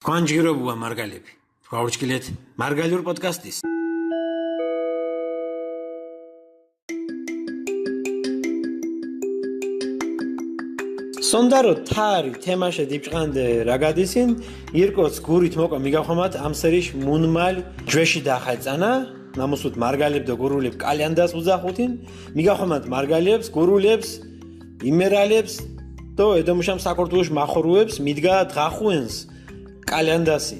Conjurobua Margalip. Forchkilet Margalur podcastis. Sondaro თარი თემაშე დიბჭყანდე რაგადისინ ირკოც გურით მოკო მიგახომათ ამ სერიშ მუნმალ ჯვეში დახაეწანა ნამუსუთ მარგალებ და გურულებ კალენდას უზახუთინ მიგახომათ მარგალებს გურულებს იმერალებს და ედომშამ საქართველოს მახორუებს მიდგა დღახუენს კალენდასი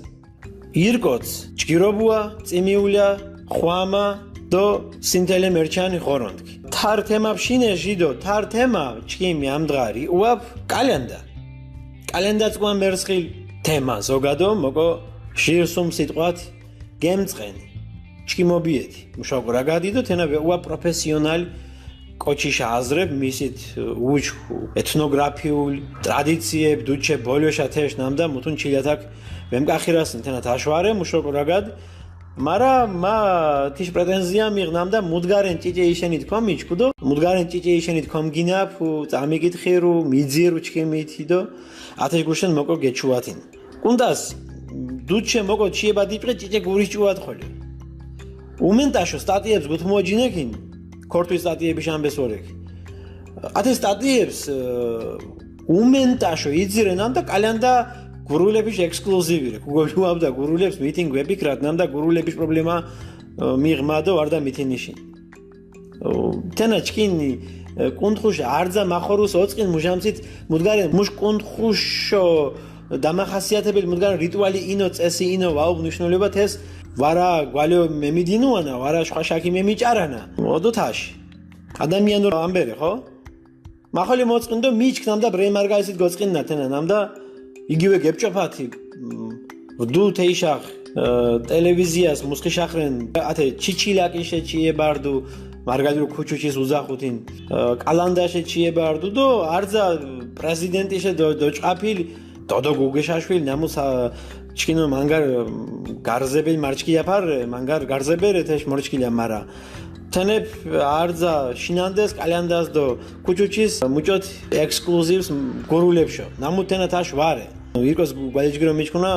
ირკოც ჭირობუა წიმიულია ხვამა და სინთელე მერჩანი ხორონდკი თარ თემა შინე ჟიდო თარ თემა ჩკიმი ამდღარი უაფ კალენდაც ყვა მერცხილ თემა ზოგადო მოკო ჟირსუმ სიტყვათ გემწყენი ჩკიმობიეთი მუშაობ რაგადი და თენავე უა პროფესიონალ კოჩიშა აზრებ მისით უჩხუ ეთნოგრაფიულ ტრადიციებ დუჩე ბოლოშა თეშ ნამდა მუთუნ ჩილიათაკ ვემკახირასინ თენათ აშვარე მუშაობ რაგად Mara ma tish pretenzia mignamda mudgaren ჭიჭე ისენით კომიჩკუ და მუდგარენ ჭიჭე ისენით კომგინაფუ წამიგითხირო მიძირო ჩქემითი და ათეშ გუშენ მოკო გეჩუათინ კუნდას დუჩე მოკო ჩიება დიპრე ჭიჭე გურიჭუათ ხოლე უმენტაშო სტატიებს გუთმოჯინეკინ ქორთვის სტატიები შამბესორეკ ათე სტატიებს უმენტაშო იძირენამ და კალენდა გურულების ექსკლუზივი გუგოჟუავდა გურულებს მიტინგ ვეპიკრად ნამდა გურულების პრობლემა მიღმა და ვარდა მიტინიში თენაჩკინი კუნთხუშ არძა მახორუს ოწყინ მუჟამცით მუდგარე მუშ კუნთხუშო დამახასიათებელი მუდგარე რიტუალი ინო წესი ინო ვაუბნიშნულება თეს ვარა გვალო მემიდინუანა ვარა შხაშაკი მემიჭარანა ოდოთაში ადამიანურ ამბერე ხო მახოლი მოწყინდო მიჩქნამდა ბრემარგაისით გოწყინნა თენა ნამდა იგივე გებჭოფათი დუ თეიშახ ტელევიზიას მუსხიშახრენ ათე ჩიჩილაკი შეჩიებარდუ მარგალირო ქუჩუჩის უზახუთინ კალანდაშე ჩიებარდუ და არძა პრეზიდენტიშე დოჭყაფილ დოდო გუგეშაშვილი ნამუს ჩკინო მანგარ გარზებელი მარჩკიაფარ მანგარ გარზებერე თეშ მორჩკილია მარა თენებ არძა შინანდეს კალენდას და ქუჩუჩის მუჭოთ ექსკლუზივს გურულებშო ნამუ თენათაშ ვარე ირკოს გვალეჯგრო მიჩქუნა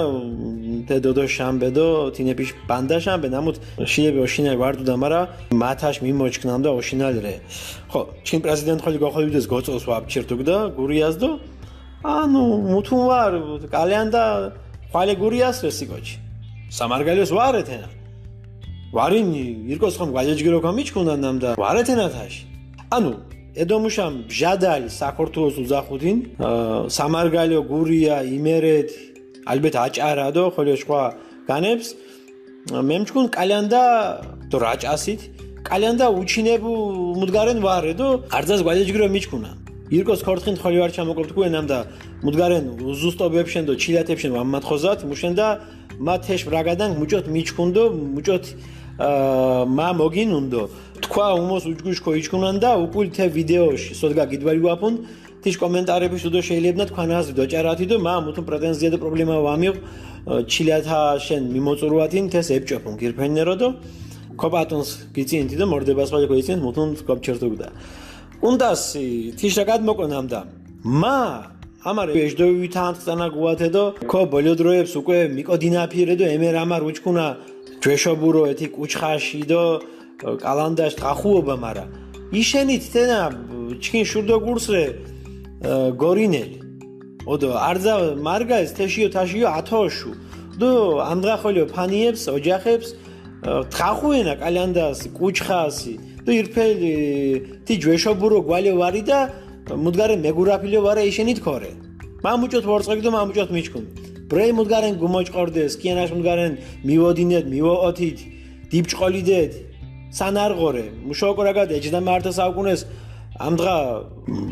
τε დოდო შამბე და თინეპიშ ბანდა შამბე ნამუ შიები ოშინალი ვარდუ და მარა მათაშ მიმოჩქნამ და ოშინალი რე ხო ჩინ პრეზიდენტ ხოლი გოხოვიდეს გოწოს ვაფჩირთუგ და გურიას და ანუ მუთუნ ვარ კალენდა ხვალე გურიას რესიკოჩი სამარგალიოს ვარე თენა ვარინი ირკოს ხომ გვალეჯგრო კომიჩქუნა ნამდა ვარე თენათაში ანუ ედომუშამ ბჟადალი საქართველოს უზახუთინ სამარგალიო გურია იმერეთ ალბეთ აჭარა და ხოლო სხვა განებს მემჩქუნ კალენდა და რაჭასით კალენდა უჩინებუ მუდგარენ ვარე და არძას გვალეჯგრო მიჩქუნა ირკოს ქორთხინ ხოლი ვარ ჩამოკობთ კუენამ და მუდგარენ უზუსტობებშენ და ჩილათებშენ ვამმათხოზათ მუშენ და მათეშ ბრაგადან მუჭოთ მიჩქუნდო მუჭოთ მა მოგინუნდო თქვა უმოს უჯგუშკო იჩქუნან და უკულ თე ვიდეოში სოდგა გიდვარი ვაფუნ თიშ კომენტარები შუდო შეიძლება თქვენ აზრი დოჭარათი და მა მუთუნ პრეტენზია და პრობლემა ვამიღ ჩილათა შენ მიმოწურვათინ თეს ებჭოფუნ გირფენერო და კოპატუნს გიწინთი და მორდებას ხოლე გიწინთ მუთუნ კოპჩერტუგდა უნდასი თიშაგად მოკონამდა მა ამარე ეჟდოვი თანხანა გუათე და ქო ბოლოდროებს უკვე მიკოდინაფირე და ემერ ამარ უჩქუნა ჯვეშობურო ეთი კუჩხაში და კალანდაშ ხახუობა მარა იშენით თენა ჩკინ შურდო გურსრე გორინელი ოდო არძა მარგაის თეშიო თაშიო ათოშუ და ამდღახოლიო ფანიებს ოჯახებს ხახუენა კალანდას კუჩხასი და ირფელი თი ჯვეშობურო გვალე ვარი და მუდგარე მეგურაფილიო ვარა იშენით ქორე მამუჭოთ ვორწყეკ და მამუჭოთ მიჩქუნ ბრეი მუდგარენ გუმოჭყორდეს კიანაშ მუდგარენ მივოდინეთ მივოოთით დიბჭყოლიდეთ სანარღორე მუშაოკო რაგად ეჯდა მარტო საუკუნეს ამდღა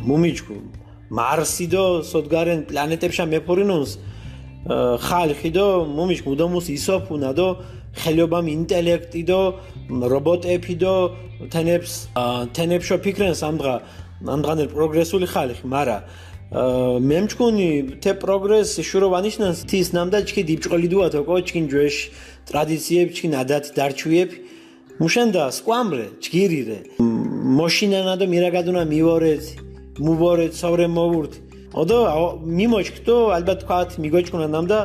მუმიჩქუ მარსი და სოდგარენ პლანეტებშა მეფორინუნს ხალხი და მუმიჩქუ მუდომუს ისოფუნა და ხელობამ ინტელექტი და რობოტები და თენებშო ფიქრენს ამდღანერ პროგრესული ხალხი მარა მემჩქუნი თე პროგრესი შუროვანიშნანს თის ნამდა ჩქი დიბჭყოლიდუათო კო ჩქინ ჯვეშ ტრადიციებ ჩქინ ადათ დარჩუიებ მუშენდა სკვამრე ჩგირირე მოშინანა და მირაგადუნა მივორეთ მუვორეთ სოვრე მოვურთ ოდო მიმოჩქდო ალბათ თქვათ მიგოჩქუნა ნამდა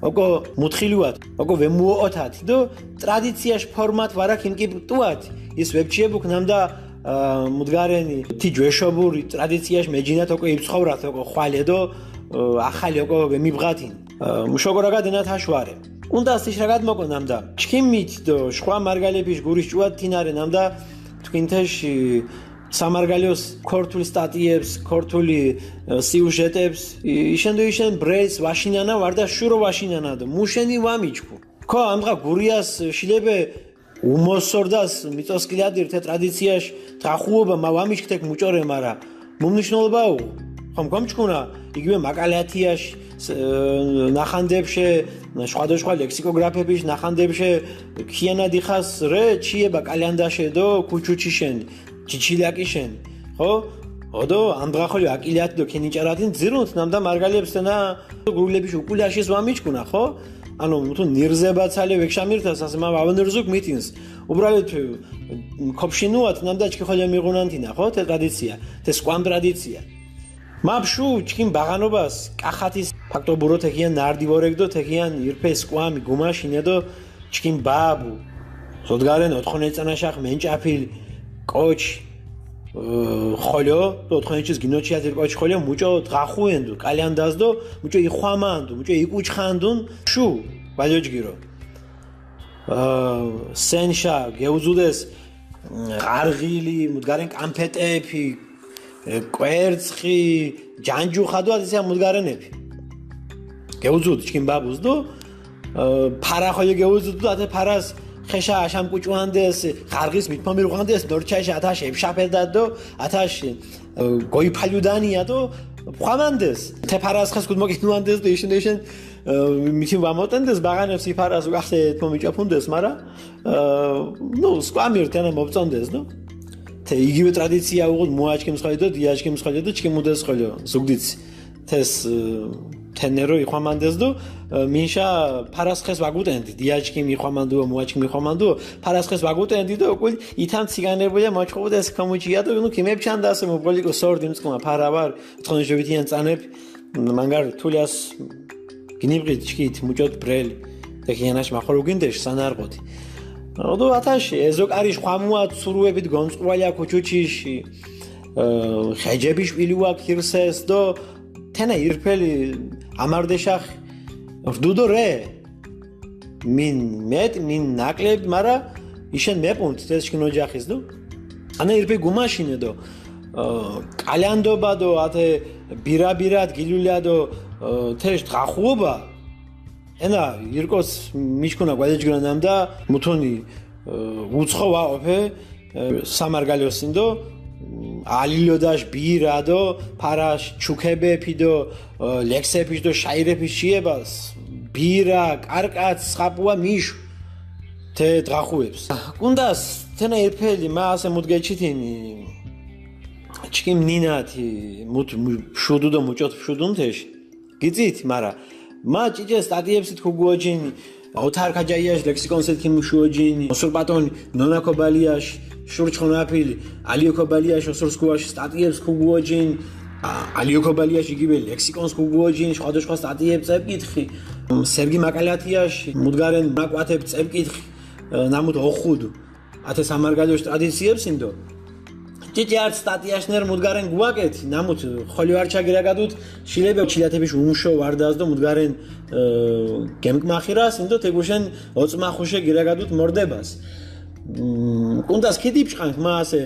ოკო მუთხილუათ ოკო ვემუოთათ დო ტრადიციაშ ფორმატ ვარა კინკი ტუათ ის ვებჩიებუქ ნამდა მუდგარენი თი ჯვეშობური ტრადიციაშ მეჯინათ ოკო იფცხოვრათ ოკო ხვალე დო ახალი ოკო ვემიბღათინ მუშოგორაგა დინათ აშვარე უნდა სიშრაგად მოკო ნამდა ჩქიმით დო შხვა მარგალების გურის ჭუათ თინარე ნამდა თქვინთეში სამარგალიოს ქორთული სტატიებს, ქორთული სიუჟეტებს, ისენ ბრეს ვაშინანა ვარდა შურო ვაშინანა და მუშენი ვამიჩქუ. ხო, ამღა გურიას შილებე უმოსორდას მიწოსკილადირ თე ტრადიციაში თხახუობა მა ვამიჩქთეკ მუჭორე, მარა მომნიშნულობაო. ხომ კომჩქუნა იგივე მაკალათიაში ნახანდებშე სხვადასხვა ლექსიკოგრაფების ნახანდებშე ქიანა დიხას რე ჩიება კალენდარში დო ქუჩუჩიშენ ჩიჩილაკიშენ ხო ოდო ამდღახოლი აკილიათ დო ქენიჭარათინ ძირუნთ ნამდა მარგალიებსთენა გრულების უკულაშის ვამიჩკუნა ხო ანუ თუ ნირზებაცალე ვექშამირთას ასე მა ვავნერზუკ მიტინს უბრალოდ ქოფშინუათ ნამდა ჩქიხოლე მიღუნანთინა ხო თე ტრადიცია თე სკვამ ტრადიცია მაფშუ ჩქიმ ბაღანობას კახათის ფაქტობურო თეკიან ნარდივორეგდო თეკიან ირფე სკვამი გუმაშინე დო ჩქიმ ბაბუ ზოდგარენ 4 წანაშახ მენჭაფილ კოჩ ხოლო 4-ის გინოჩიათირ კოჩ ხოლო მუჭო დღახუენდუ კალენდაზდო მუჭო იხვამანდუ მუჭო იკუჩხანდუნ შუ ბაჯოჯგირო სენშა გეუზუდეს ღარღილი მუდგარენ კამფეტეფი კვერცხი ჯანჯუხადო ასეა მუდგარენეფი გეუზუდ ჩკინ ბაბუზდო ფარა ხოლო გეუზუდ ათე ფარას ხეშა აშამ კუჭუანდეს ხარღის მითმომირუღანდეს ნორჩაში ათაში ეფშაფედადო ათაში გოიფალუდანია დო ხამანდეს თეფარას ხეს კუდმოგინუანდეს დო ისინეშენ მითი ვამოტენდეს ბაღანებს იფარას უახსე თმომიჭაფუნდეს მარა ნუ სკვამირთენა მობწონდეს ნუ თე იგივე ტრადიცია უღოდ მოაჩკიმს ხოლო დო დიაჩკიმს ხოლო დო ჩკიმუდეს ხოლო ზუგდიც თეს თენერო იხამანდეს დო მინშა ფარასხეს ვაგუტენდი დიაჩკი მიხამანდო მოაჩკი მიხამანდო ფარასხეს ვაგუტენდი დო უკულ ითამ ციგანებია მოჩხობდეს კომუჩია დო ნუ კიმებჩანდასე მოპოლიკო სორდი მწკმა ფარავარ თხონჟებითიან წანებ მანგარ თულიას გინიბრით ჩკით მუჭოთ ბრელი დაკიანაშ მახორუგინდეშ სანარყოთი ოდო ათაში ეზოკარი ხვამუა ცურუებით გონწყვალია ქუჩუჩიში ხეჯები შვილიუა ქირსეს დო თენა ირფელი ამარდეშახ ვდუდო რე მინ ნაკლებ მარა იშენ მეპუნთ თესკინო ჯახის დო ანა ირფე გუმაშინე დო კალანდობა დო ათე ბირაბირად გილულადო თეშ დღახუობა ენა ირკოს მიჩქუნა გვაჯგრანამ და მუთონი უცხო ვაოფე სამარგალიოსინდო ალილოდაშ ბირადო ფარაშ ჩუქებეფიდო ლექსეფიდო შაირეფის შიებას ბირა კარკაც ხაპუა მიშ თე დღახუებს კუნდას თენა ერფელი მა ასე მუდგეჩითინი ჩკიმ ნინათი მუთ შუდუდო მუჭოთ შუდუნთეშ გიწით მარა მა ჭიჭე სტატიებს თქუგუოჯინი ოთარ ქაჯაიაშ ლექსიკონსეთ ქიმუშუოჯინი ოსურპატონ ნონაკობალიაშ შურჩხონაფილი ალიოკობალიაშ ოსურსკუაშ სტატიებს ქუგუოჯინ ალიოკობალიაშ იგივე ლექსიკონს ქუგუოჯინ სხვადასხვა სტატიებს წებკითხი სერგი მაკალათიაში მუდგარენ მაკვათებ წებკითხი ნამუთ ოხუდ ათე სამარგალიოს ტრადიციებს ინდო ჭიჭე არც სტატიაშნერ მუდგარენ გუაკეთი ნამუთ ხოლი არ ჩაგირაგადუთ შილებე ჩილათების უმშო ვარდაზდო მუდგარენ გემკმახირას ინდო თეგუშენ ოწმახუშე გირაგადუთ მორდებას კუნდას ქიდიფშხანთ მა ასე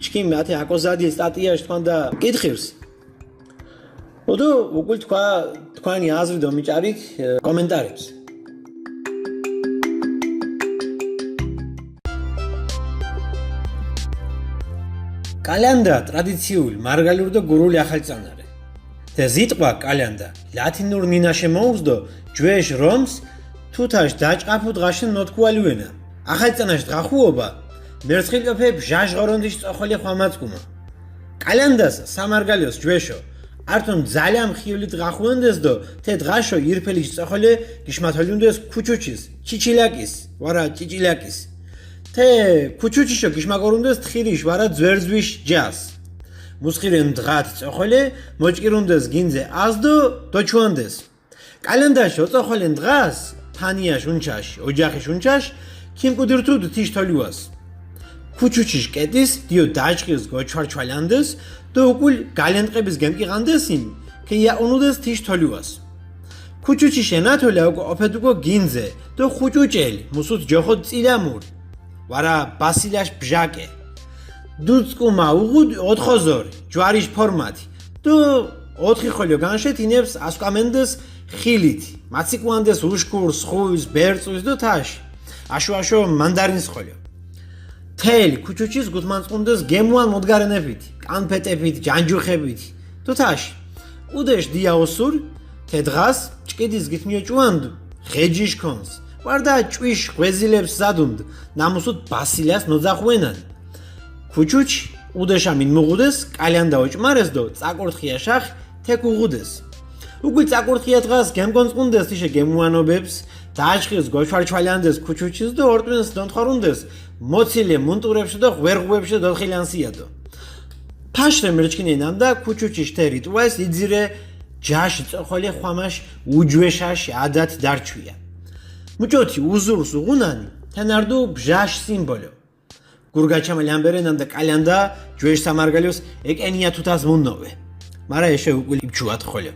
ჩკიმ ათე აკოზადი სტატიაში თქვან და კითხირს ოდო უკულ თქვენი აზრი დო მიჭარით კომენტარებს კალენდა ტრადიციული მარგალიური და გურული ახალწანარე და ზიტყვა კალენდა ლათინურ ნინაშე მოუზდო ჯვეშ რომს თუთაშ დაჭყაფუ დღაშენ ნოთქუალივენა ახალწანაში დღახუობა მერცხილოფებ ჟაჟღორონდის წოხოლი ხვამაცკუმა კალენდას სამარგალიოს ჯვეშო ართონ ძალიან ხივლი დღახუენდეს დო თე დღაშო ირფელის წოხოლი გიშმათოლუნდეს ქუჩუჩის ჩიჩილაკის ვარა ჭიჭილაკის თე ქუჩუჩიშო გიშმაკორუნდეს თხირიშ ვარა ძვერძვიშ ჯას მუსხირენ დღათ წოხოლი მოჭკირუნდეს გინზე აზდო დოჩუანდეს კალენდარში ოწოხოლენ დღას ფანია შუნჩაში ოჯახი შუნჩაშ ქიმკუდირთუდ თიშთოლიუას ქუჩუჩიშ კეტის დიო დაჭყის გოჩვარჩვალანდეს და უკულ გალენტყების გემკიღანდესინ ქია უნუდეს თიშთოლიუას ქუჩუჩიშ ენათოლა უკო ოფედუკო გინზე და ხუჭუჭელი მუსუთ ჯოხო წილამურ ვარა ბასილაშ ბჟაკე დუცკუმა უღუდ 4 ჯვარიშ ფორმატი და 4 ხოლიო განშეთინებს ასკამენდეს ხილით მაციკუანდეს უშკურს ხუვის ბერწვის და თაში აშო მანდარინს ხოლიო თელი ქუჩუჩის გუთმანწყუნდეს გემუან მოდგარენებით კანფეტებით ჯანჯუხებით და თაში უდეშ დიაოსურ თედღას ჭკიდის გითმიოჭუანდ ღეჯიშ კონს ვარდა ჭვიშ ღვეზილებს ზადუნდ ნამუსუთ ბასილას ნოძახვენან ქუჩუჩ უდეშა მინმუღუდეს კალიანდა ოჭმარეს და წაკურთხია შახ თეკ უღუდეს უგვი წაკურთხია დღას გემგონწყუნდეს თიშე გემუანობებს დააჭყის გოჩვარჩვალიანდეს ქუჩუჩის და ორტვენს დონთხარუნდეს მოცილე მუნტურებში და ღვერღვებში დოთხილანსიადო ფაშრე მერჩკინენამ და ქუჩუჩის თე რიტუალს იძირე ჯაში წოხოლე ხვამაშ უჯვეშაშ ადათ დარჩვია მუჭოთი უზურს უღუნანი თენარდუ ბჟაშ სიმბოლო გურგაჩამალი ამბერენამ და კალიანდა ჯვეშ სამარგალიოს ეკენია თუთას მუნოვე მარა ეშე უკული ბჩუათ ხოლე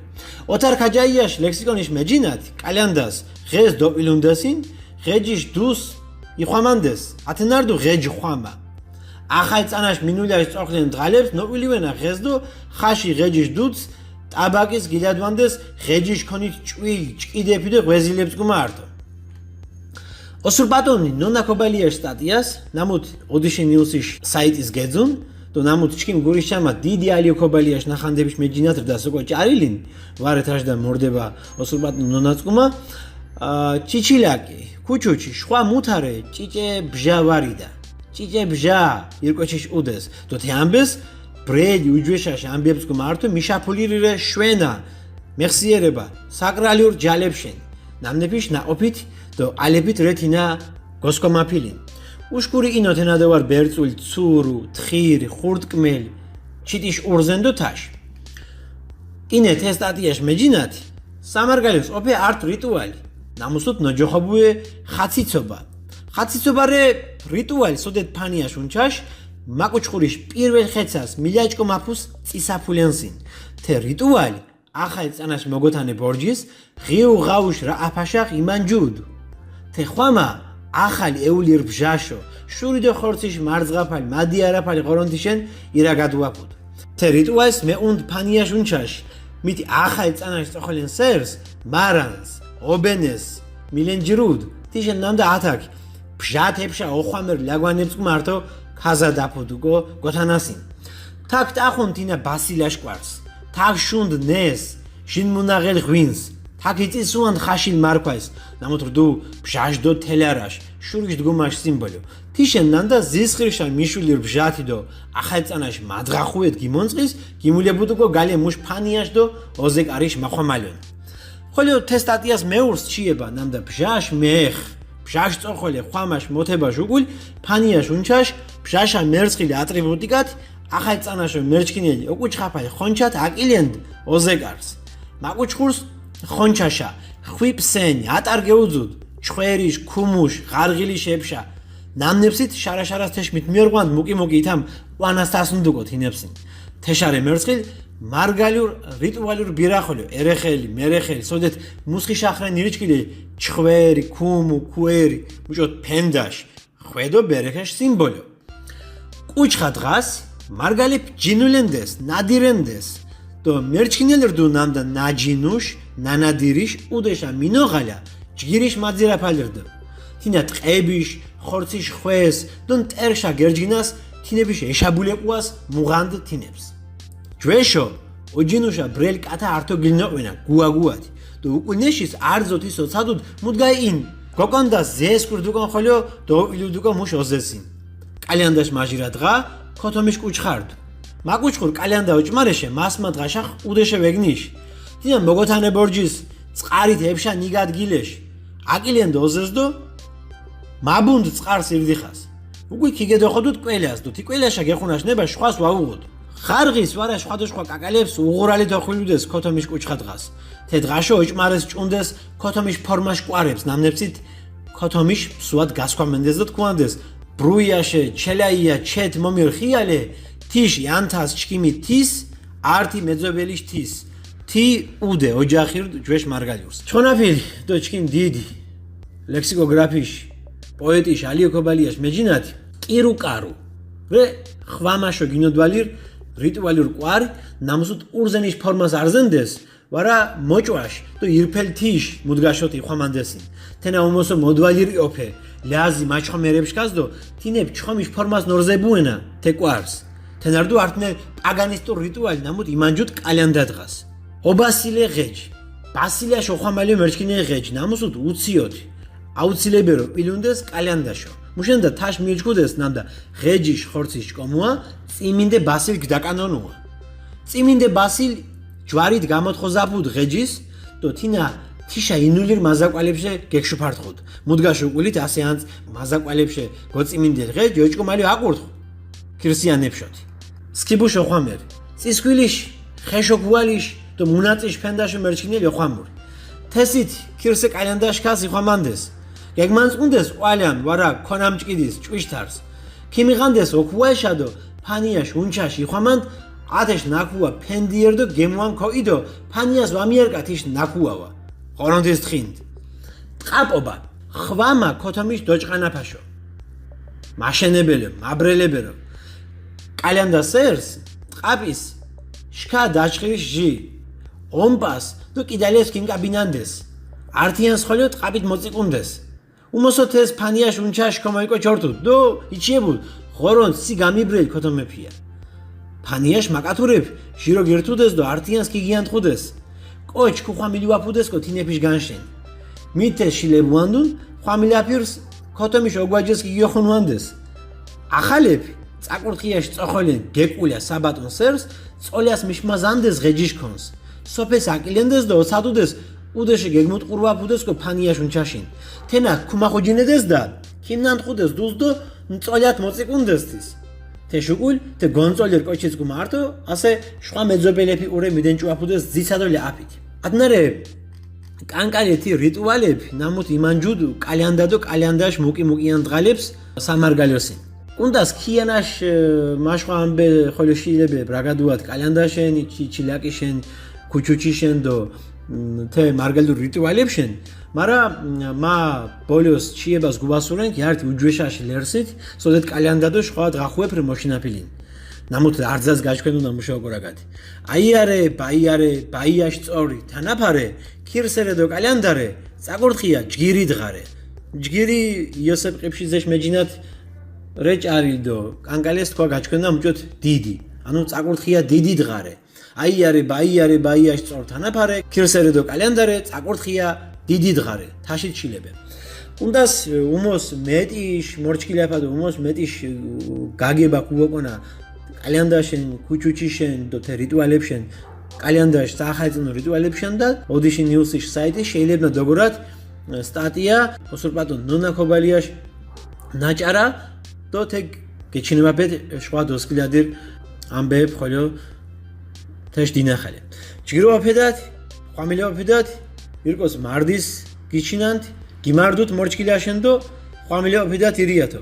ოთარ ხაჯაიაშ ლექსიკონიშ მეჯინათი კალიანდას ღეს დოპილუნდასინ ღეჯიშ დუს იხვამანდეს ათენარდუ ღეჯ ხვამა ახალ წანაშ მინულაშ წოხლენ დღალებს ნოპილივენა ღეს დო ხაში ღეჯიშ დუც ტაბაკის გილადვანდეს ღეჯიშ ქონით ჭვილი ჭკიდეფი და ღვეზილებს გუმარტო ოსურბატონი ნონაკობალიაშ სტატიას ნამუთ ოდიში ნიუსიშ საიტის გეძუნ და ნამუთ ჩკიმ გურიშჩამა დიდი ალიოკობალიაშ ნახანდების მეჯინათ და სოკო ჭარილინ ვარეთაშ და მორდება ოსურბატონი ნონაწკუმა ჩიჩილაკი ქუჩუჩი შხვა მუთარე ჭიჭე ბჟავარიდა ჭიჭე ბჟა ირკოჩიშ უდეს და თამბეს ბრელი უჯვეშაშ ამბებს გმართო მიშაფულირე შვენა მეხსიერება საკრალიურ ჯალებშენ ნამნეფიშ ნაოფით და ალებით რეთინა გოსკომაფილინ უშკური ინოთენა ვარ ბერწული ცურუ თხირი ხურტკმელი ჩიტიშ ურზენდო თაშ კინე თესტატიაშ მეჯინათი სამარგალებს ოფე არტ რიტუალი ნამუსუთ ნოჯოხობუე ხაციცობა რე რიტუალი სოდეთ ფანიაშ უნჩაშ მაკუჩხურიშ პირველ ხეცას მილიაჭკო მაფუს წისაფულენსინ თე რიტუალი ახალ წანაშ მოგოთანე ბორჯის ღიუ ღაუშ რა აფაშახ იმანჯუდ თე ხვამა ახალი ეულირ ბჟაშო შური და ხორციშ მარძღაფალი მადიარაფალი ღორონთიშენ ირაგადუაფუდ თე რიტუალს მეუნდ ფანიაშ უნჩაშ მითი ახალ წანაშ წოხოლენ სერს მარანს ობენეს მილენჯრუდ თიშენ ნამდა ათაკი ბჟათებშა ოხვამერ ლაგვანებს მართო ხაზა დაფუდუგო გოთანასინ თაკ ტახუნთინა ბასილაშ კვარს თაკ შუნდ ნეს შინ მუნაღელ ღვინს თაკ იწისუან ხაშილ მარქვას ნამოტრდუ ბჟაჟდო თელარაშ შურიშ დგომაშ სიმბოლო თიშენ ნანდა ზისხრიშა მიშულირ ბჟათი დო ახალწანაშ მადღახუეთ გიმონწყის გიმულებუდუგო გალე მუშ ფანიაშ დო ოზეკ არიშ მახვამალონ ხოლო თესტატიას მეურს ჩიება ნამდა ბჟაშ მეხ ბჟაშ წოხოლე ხვამაშ მოთება ჟუგულ ფანიაშ უნჩაშ ბჟაშა მერცხილი ატრიბუტიკად ახალ წანაშო მერჩკინელი ოკუჩხაფაი ხონჩათ აკილენდ ოზეკარს მაკუჩხურს ხონჩაშა ხვიფსენი ატარგეუძუდ ჩხვერიშ ქუმუშ ღარღილი შეფშა ნამნებსით შარაშარას თეშმით მიორღვანდ მუკი ითამ ყანასტასუნდუკოთ ინებსინ თეშარე მერცხილ მარგალიურ რიტუალურ ბირახოლიო ერეხელი მერეხელი სოდეთ მუსხი შახრენ ირიჩკილი ჩხვერი ქუმუ ქუერი მუჭოთ ფენდაშ ხვედო ბერეხეშ სიმბოლო კუჩხა დღას მარგალიფ ჯინულენდეს ნადირენდეს და მერჩკინელი რდუ ნამდა ნაჯინუშ ნანადირიშ უდეშა მინოღალა ჯგირიშ მაძირაფალირდ თინა ტყებიშ ხორციშ ხვეს და ტერშა გერჯინას თინებიშ ეშაბულეყუას მუღანდ თინებს ჯვეშო ოჯინუშა ბრელ კათა ართო გილნოყვენა გუაგუათი და უკუნეშის არძოთი სოცადუდ მუდგაინ გოკონდა ზესკურდუკონ ხოლიო და ილუდუკო მუშ ოზესინ კალიანდაშ მაჟირა დღა ქოთომიშ კუჩხარდ მაკუჩხურ კალიანდა ოჭმარეშე მასმა დღაშა უდეშე ვეგნიშ თინა მოგოთანე ბორჯის წყარით ეფშა ნიგადგილეშ აკილენდ ოზესდო მაბუნდ წყარს ირდიხას უკვე ქიგედოხოდუთ კველას დო თი კველაშა გეხუნაშ ნება შვას ვაუღოდ ხარღის ვარა სხვადასხვა კაკალებს უღურალი დოხვილუდეს ქოთომის კუჩხა დღას თე დღაშო ოჭმარეს ჭუნდეს ქოთომის ფორმაშ კვარებს ნამნებცით ქოთომის სუად გასქვამენდეს და თქვანდეს ბრუიაშე ჩელაია ჩეთ მომირ ხიალე თიშ იანთას ჩკიმი თის არტი მეძობელის თის თი უდე ოჯახირ ჯვეშ მარგალიურს ჩონაფილი დო ჩკიმ დიდი ლექსიკოგრაფიშ პოეტიშ ალიოკობალიაშ მეჯინათი კირუკარუ რე ხვამაშო გინოდვალირ რიტუალურ კვარი ნამუსუთ ურზენის ფორმას არზენდეს ვარა მოჭვაშ თუ ირფელ თიშ მუდგაშოთი ხვამანდესინ თენა უმოსო მოდვალირი ოფე ლაზი მაჩხომერებს კაზდო თინებ ჩხომის ფორმას ნორზებუენა თე კვარს თენარდუ არტნე პაგანისტო რიტუალი ნამუთ იმანჯუთ კალენდა დღას ობასილე ღეჯ ბასილაშო ხვამალი მერჩკინე ღეჯ ნამუსუთ უციოთი აუცილებერო პილუნდეს კალენდაშო მუშენდა თაშ მიეჭგუდეს ნამდა ღეჯიშ ხორციშ კომუა წიმინდე ბასილ გდაკანონუა წიმინდე ბასილ ჯვარით გამოთხოზაფუდ ღეჯის და თინა თიშა ინულირ მაზაკვალებში გეგშუფარტხუდ მუდგაშ უკულით ასე ანც მაზაკვალებში გოწიმინდე ღეჯ ოჭკომალი აყურთხ ქირსიანებშოთი სკიბუშო ხვამერ წისქვილიშ ხეშოგვალიsh და მუნაწიშ ფენდაში მერჩკინელი ხვამური თესით ქირსე კალენდაშ ქასი ხვამანდეს გეგმანწყუნდეს ყვალიან ვარა ქონამჭკიდის ჭვიშთარს ქიმიღანდეს ოქუაშადო ფანიაშ უნჩაში ხვამანდ ათეშ ნაკუა ფენდიერდო გემوان ქოიდო ფანიას ვამიერკათიშ ნაკუავა ყორონდეს თხინდ ტყაპობა ხვამა ქოთომის დოჭყანაფაშო მაშენებელო მაბრელებერო კალენდასერს ტყაპის შქა დაჭყრის ჟი ომპას თუ კიდალეს კინკაბინანდეს არტიან სხოლიო ტყაპით მოწიკუნდეს უმოსოთეს ფანიაშ უნჩაშ კომოიკო ჩორტუ დო იჩიებულ ღორონ სი გამიბრელ ქოთომეფია ფანიაშ მაკათურებ ჟირო გერთუდეს და არტიანს კიგიანთხუდეს კოჩ ქუხამილი ვაფუდეს კო თინეფიშ განშენ მითეს შილებუანდუნ ხამილაფირს ქოთომიშ ოგვაჯეს კიგიოხუნვანდეს ახალებ წაკურთხიაში წოხოლენ გეკულა საბატონ სერს წოლიას მიშმაზანდეს ღეჯიშქონს სოფეს აკილენდეს და ოცადუდეს უდეში გეგმუტყურვაფუდეს კო ფანიაშ უნჩაშინ თენა ქუმახოჯინედეს და ქიმნანთხუდეს დუზდო წოლიათ მოწიკუნდესთის თეშუკულ თე გონწოლერ კოჩიცკუ მარტო ასე შვა მეძობელები ურე მიდენჭუაფუდეს ძიცადოლე აფით ადნარე კანკალეთი რიტუალები ნამუთ იმანჯუდ კალენდადო კალენდაშ მუკიმუკიან დღალებს სამარგალიოსინ უნდას ქიანაშ მაშხვამბე ხოლოშილებე ბრაგადუათ კალენდაშენ ჩილაკიშენ ქუჩუჩიშენ დო თე მარგალურ რიტუალებშენ მარა მა ბოლოს ჩიებას გუბასურენ კი არტი უჯვეშაში ლერსით სოდეთ კალენდადო შხვა დღახუეფრ მოშინაფილინ ნამუთ არძას გაჩქენუნა მუშაოკორაგათი აიარე ბაიაშ წორი თანაფარე ქირსერე დო კალენდარე წაკურთხია ჯგირი დღარე ჯგირი იოსებ ყიფშიძეშ მეჯინათ რეჭარი დო კანკალეს თქვა გაჩქენდა მჭოთ დიდი ანუ წაკურთხია დიდი დღარე აიარე ბაიაშ წორ თანაფარე ქირსერე დო კალენდარე წაკურთხია დიდი დღარე თაშით ჩილებე უნდას უმოს მეტიშ მორჩკილაფა და უმოს მეტიშ გაგება კუოკონა კალენდაშენ ქუჩუჩიშენ და თე რიტუალებშენ კალენდაშ საახალწლო რიტუალებშენ და ოდიში ნიუსიშ საიტი შეიძლება დოგორათ სტატია ოსურპატონ ნონაკობალიაშ ნაჭარა და თე გეჩინებაბეთ შვა დოსკილადირ ამბებ ხოლო თეშ დინახალე ჯგიროაფედათ ხვამილეაფედათ ირკოს მარდის გიჩინანთ გიმარდუთ მორჩკილაშენ და ხვამილეაფედათ ირიათო